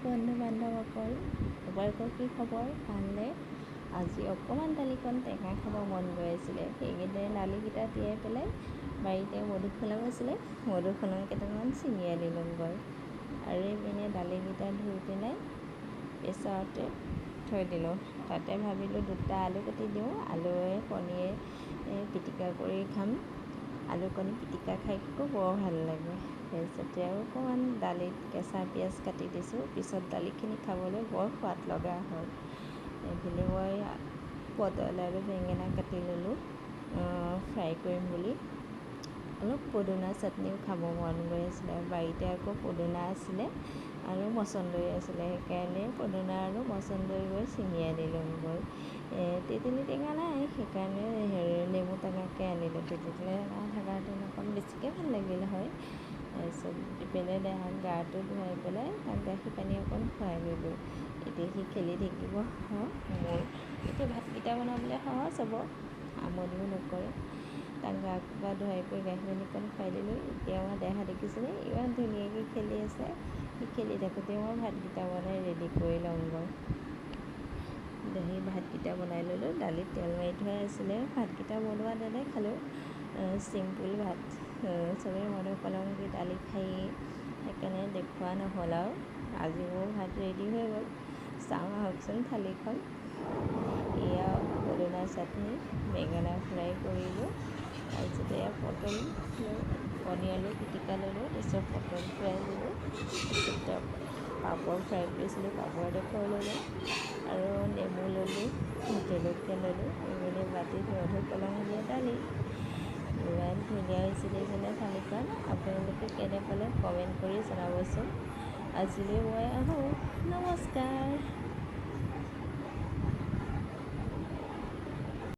বন্ধু বান্ধৱসকল, তোমালোকৰ কি খবৰ? ভালনে? আজি অকণমান দালিকণ টেঙা খাব মন গৈ আছিলে। সেইকেইটাই দালিকেইটা তিয়াই পেলাই বাৰীতে মধুসোলং আছিলে, মধুসোলং কেইটামান ছিঙি আনিলোঁগৈ। আৰু এইপিনে দালিকেইটা ধুই পেলাই প্ৰেছাৰতে থৈ দিলোঁ। তাতে ভাবিলোঁ 2টা আলু কাটি দিওঁ, আলুৱে কণীয়ে পিটিকা কৰি খাম। আলু কণী পিটিকা খাই খুব বৰ ভাল লাগে। তাৰপিছতে আৰু অকণমান দালিত কেঁচা পিঁয়াজ কাটি দিছোঁ, পিছত দালিখিনি খাবলৈ বৰ সোৱাদ লগা হয়। এইফালে মই পটল আৰু বেঙেনা কাটি ল'লোঁ ফ্ৰাই কৰিম বুলি। অলপ পদিনা চাটনিও খাব মন গৈ আছিলে, বাৰীতে আকৌ পদিনা আছিলে আৰু মচন্দৰী আছিলে, সেইকাৰণে পদিনা আৰু মচন্দৰী গৈ ছিঙি আনিলোঁগৈ। তেতেলী টেঙা নাই, সেইকাৰণে নেমু টেঙাকে আনিলোঁ। তেতেলী টেঙা থকাহেঁতেন অকণ বেছিকৈ ভাল লাগিল হয়। তাৰপিছত ইপিনে দেহাক গাটো ধুৱাই পেলাই তাক গাখীৰ পানী অকণ খুৱাই ল'লোঁ। এতিয়া সি খেলি থাকিব। মোৰ এতিয়া ভাতকেইটা বনাবলৈ সহজ হ'ব, আমনিও নকৰে। তাক গা ধুৱাই কৰি গাখীৰ পানীকণ খুৱাই দিলোঁ। এতিয়া আমাৰ দেহা দেখিছেনে ইমান ধুনীয়াকৈ খেলি আছে। সি খেলি থাকোঁতে মই ভাতকেইটা বনাই ৰেডি কৰি লওঁগৈ। দহি ভাতকেইটা বনাই ল'লোঁ, দালিত তেল মাৰি থোৱা আছিলে। ভাতকেইটা বনোৱা নেদেখালোঁ, চিম্পুল ভাত। চবেই মধুসোলং দি দালি খায়েই, সেইকাৰণে দেখুওৱা নহ'ল আৰু। আজি মোৰ ভাত ৰেডি হৈ গ'ল। চাওঁ আহকচোন থালিখন। এয়া পদিনা চাটনি, বেঙেনা ফ্ৰাই কৰিলোঁ। তাৰপিছতে এয়া পটল কণী আলু পিটিকা ল'লোঁ, তাৰপিছত পটল ফ্ৰাই ল'লোঁ, তাৰপিছত পাপৰ ফ্ৰাই কৰিছিলোঁ, পাপৰ এডোখৰ ল'লোঁ আৰু নেমু ল'লোঁ, জলকীয়া ল'লোঁ। এইপিনে বাতিত মধুসোলং দিয়া দালি। ইমান ধুনীয়া হৈছে দেখিছেনে থালিখন। আপোনালোকে কেনে পালে কমেণ্ট কৰি জনাবচোন। আজিলৈ মই আহোঁ, নমস্কাৰ।